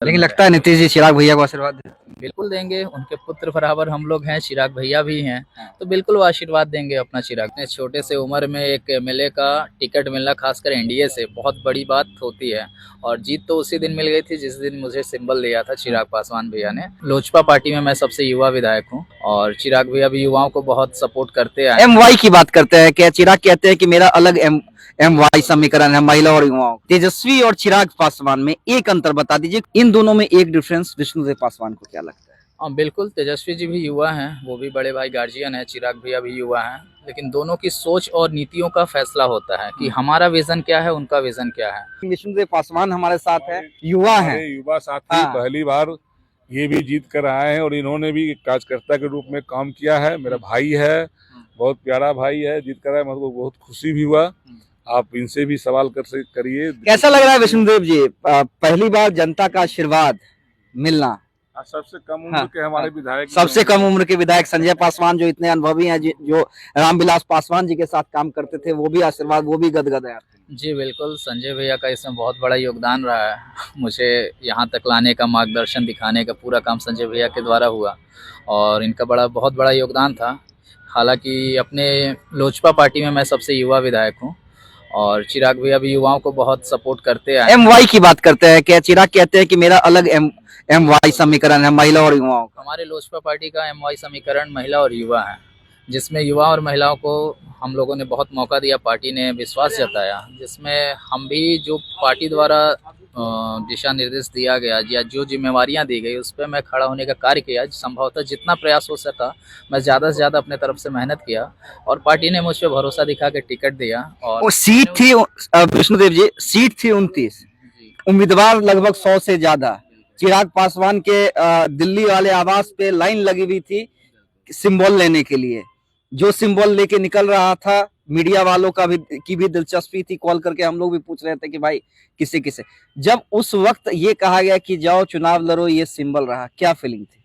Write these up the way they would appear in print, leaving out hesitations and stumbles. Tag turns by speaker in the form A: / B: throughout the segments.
A: लेकिन लगता है नीतीश जी चिराग भैया को आशीर्वाद दें।
B: बिल्कुल देंगे, उनके पुत्र बराबर हम लोग हैं, चिराग भैया भी हैं, तो बिल्कुल वो आशीर्वाद देंगे अपना चिराग। इतने छोटे से उम्र में एक एमएलए का टिकट मिलना खासकर एनडीए से बहुत बड़ी बात होती है। और जीत तो उसी दिन मिल गई थी जिस दिन मुझे सिंबल दिया था चिराग पासवान भैया ने। लोजपा पार्टी में मैं सबसे युवा विधायक हूँ और चिराग भैया भी युवाओं को बहुत सपोर्ट करते हैं।
A: MY की बात करते हैं, क्या चिराग कहते हैं कि मेरा अलग MY समीकरण है महिला और युवाओं। तेजस्वी और चिराग पासवान में एक अंतर बता दीजिए, इन दोनों में एक डिफरेंस विष्णुदेव पासवान को क्या लगता है?
B: हाँ बिल्कुल, तेजस्वी जी भी युवा हैं, वो भी बड़े भाई गार्जियन है, चिराग भैया भी युवा हैं, लेकिन दोनों की सोच और नीतियों का फैसला होता है कि हमारा विजन क्या है, उनका विजन क्या है।
A: विष्णुदेव पासवान हमारे साथ है, युवा है।
C: युवा साथी
A: हाँ।
C: पहली बार ये भी जीत कर आए हैं और इन्होंने भी एक कार्यकर्ता के रूप में काम किया है। मेरा भाई है, बहुत प्यारा भाई है, जीत कर आए, मुझको बहुत खुशी भी हुआ। आप इनसे भी सवाल करिए।
A: कैसा लग रहा है विष्णुदेव जी, पहली बार जनता का आशीर्वाद मिलना?
C: सबसे कम उम्र के हमारे विधायक,
A: सबसे कम उम्र के विधायक संजय पासवान जो इतने अनुभवी हैं, जो रामविलास पासवान जी के साथ काम करते थे, वो भी आशीर्वाद, वो भी गदगद है।
B: जी बिल्कुल, संजय भैया का इसमें बहुत बड़ा योगदान रहा है। मुझे यहाँ तक लाने का, मार्गदर्शन दिखाने का पूरा काम संजय भैया के द्वारा हुआ और इनका बहुत बड़ा योगदान था। हालांकि अपने लोजपा पार्टी में मैं सबसे युवा विधायक हूँ और चिराग भैया भी युवाओं को बहुत सपोर्ट करते हैं।
A: MY की बात करते हैं, क्या चिराग कहते हैं कि मेरा अलग MY समीकरण है महिला और युवाओं का?
B: हमारे लोजपा पार्टी का MY समीकरण महिला और युवा है, जिसमें युवा और महिलाओं को हम लोगों ने बहुत मौका दिया, पार्टी ने विश्वास जताया, जिसमें हम भी जो पार्टी द्वारा दिशा निर्देश दिया गया या जो जिम्मेवारियां दी गई उस पर मैं खड़ा होने का कार्य किया। संभवतः जितना प्रयास हो सका मैं ज़्यादा से ज़्यादा अपने तरफ से मेहनत किया और पार्टी ने मुझ पर भरोसा दिखा के टिकट दिया। और
A: सीट थी विष्णुदेव जी, सीट थी 29, उम्मीदवार लगभग 100 से ज्यादा। चिराग पासवान के दिल्ली वाले आवास पे लाइन लगी हुई थी सिंबल लेने के लिए। जो सिंबल लेके निकल रहा था, मीडिया वालों की भी दिलचस्पी थी, कॉल करके हम लोग भी पूछ रहे थे कि भाई किसे किसे। जब उस वक्त ये कहा गया कि जाओ चुनाव लड़ो, ये सिंबल रहा, क्या फीलिंग थी?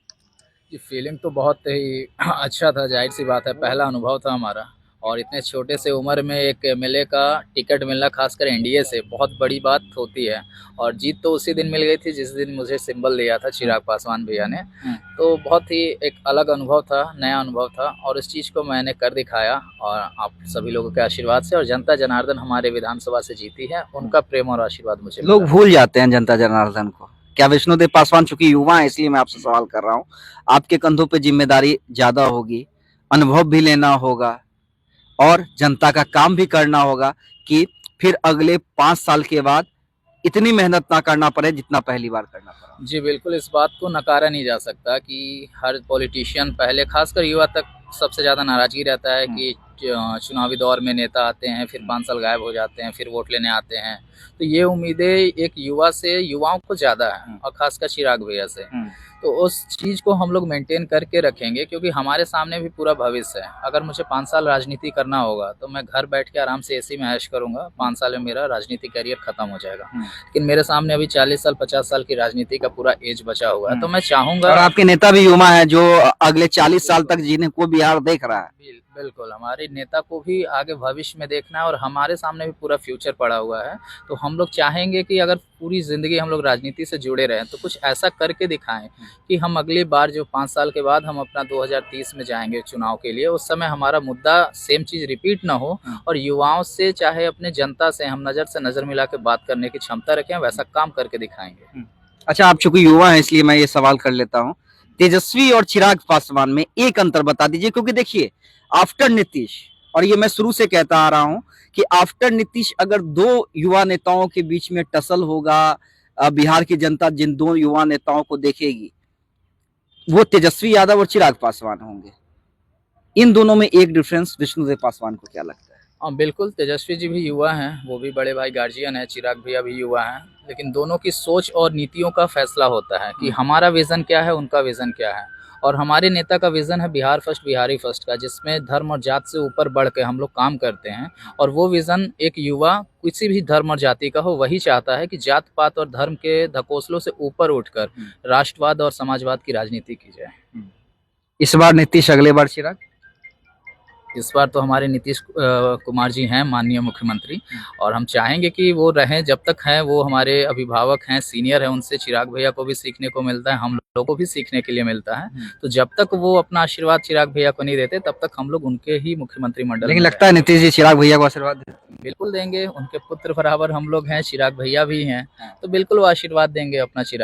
B: ये फीलिंग तो बहुत ही अच्छा था, जाहिर सी बात है, पहला अनुभव था हमारा और इतने छोटे से उम्र में एक एमएलए का टिकट मिलना खासकर एनडीए से बहुत बड़ी बात होती है। और जीत तो उसी दिन मिल गई थी जिस दिन मुझे सिंबल दिया था चिराग पासवान भैया ने, तो बहुत ही एक अलग अनुभव था, नया अनुभव था और इस चीज़ को मैंने कर दिखाया। और आप सभी लोगों के आशीर्वाद से और जनता जनार्दन हमारे विधानसभा से जीती है, उनका प्रेम और आशीर्वाद मुझे
A: लोग भूल जाते हैं जनता जनार्दन को। क्या विष्णुदेव पासवान चूंकि युवा है इसलिए मैं आपसे सवाल कर रहा हूँ, आपके कंधों पे जिम्मेदारी ज्यादा होगी, अनुभव भी लेना होगा और जनता का काम भी करना होगा कि फिर अगले 5 साल के बाद इतनी मेहनत ना करना पड़े जितना पहली बार करना पड़ा।
B: जी बिल्कुल, इस बात को नकारा नहीं जा सकता कि हर पॉलिटिशियन पहले खासकर युवा तक सबसे ज़्यादा नाराजगी रहता है कि चुनावी दौर में नेता आते हैं, फिर 5 साल गायब हो जाते हैं, फिर वोट लेने आते हैं। तो ये उम्मीदें एक युवा से, युवाओं को ज़्यादा है और खासकर चिराग भैया से। तो उस चीज़ को हम लोग मेंटेन करके रखेंगे क्योंकि हमारे सामने भी पूरा भविष्य है। अगर मुझे 5 साल राजनीति करना होगा तो मैं घर बैठ के आराम से एसी में ऐश करूंगा, 5 साल में मेरा राजनीति करियर खत्म हो जाएगा। लेकिन मेरे सामने अभी 40 साल 50 साल की राजनीति का पूरा एज बचा हुआ है, तो मैं चाहूंगा।
A: और आपके नेता भी युवा है जो अगले 40 साल तक जिनको बिहार देख रहा है।
B: बिल्कुल, हमारे नेता को भी आगे भविष्य में देखना है और हमारे सामने भी पूरा फ्यूचर पड़ा हुआ है। तो हम लोग चाहेंगे कि अगर पूरी ज़िंदगी हम लोग राजनीति से जुड़े रहें तो कुछ ऐसा करके दिखाएं कि हम अगली बार जो 5 साल के बाद हम अपना 2030 में जाएंगे चुनाव के लिए, उस समय हमारा मुद्दा सेम चीज़ रिपीट ना हो और युवाओं से चाहे अपने जनता से हम नज़र से नज़र मिला के बात करने की क्षमता रखें, वैसा काम करके दिखाएंगे।
A: अच्छा, आप चूंकि युवा हैं इसलिए मैं ये सवाल कर लेता हूँ, तेजस्वी और चिराग पासवान में एक अंतर बता दीजिए, क्योंकि देखिए आफ्टर नीतीश, और ये मैं शुरू से कहता आ रहा हूं कि आफ्टर नीतीश अगर दो युवा नेताओं के बीच में टसल होगा, बिहार की जनता जिन दो युवा नेताओं को देखेगी वो तेजस्वी यादव और चिराग पासवान होंगे। इन दोनों में एक डिफरेंस विष्णुदेव पासवान को क्या लगता है?
B: बिल्कुल, तेजस्वी जी भी युवा हैं, वो भी बड़े भाई गार्जियन है, चिराग भैया भी युवा हैं, लेकिन दोनों की सोच और नीतियों का फैसला होता है कि हमारा विज़न क्या है, उनका विज़न क्या है। और हमारे नेता का विज़न है बिहार फर्स्ट, बिहारी फर्स्ट का, जिसमें धर्म और जात से ऊपर बढ़ के हम लोग काम करते हैं। और वो विज़न एक युवा किसी भी धर्म और जाति का हो वही चाहता है कि जात पात और धर्म के धकोसलों से ऊपर उठकर राष्ट्रवाद और समाजवाद की राजनीति की जाए।
A: इस बार नीतीश, अगले बार चिराग?
B: इस बार तो हमारे नीतीश कुमार जी हैं माननीय मुख्यमंत्री, और हम चाहेंगे कि वो रहें जब तक हैं। वो हमारे अभिभावक हैं, सीनियर हैं, उनसे चिराग भैया को भी सीखने को मिलता है, हम लोगों को भी सीखने के लिए मिलता है। तो जब तक वो अपना आशीर्वाद चिराग भैया को नहीं देते तब तक हम लोग उनके ही मुख्यमंत्री मंडल
A: लेकिन
B: में
A: लगता है नीतीश जी चिराग भैया को आशीर्वाद दें।
B: बिल्कुल देंगे। उनके पुत्र बराबर हम लोग हैं, चिराग भैया भी हैं, तो बिल्कुल वो आशीर्वाद देंगे अपना चिराग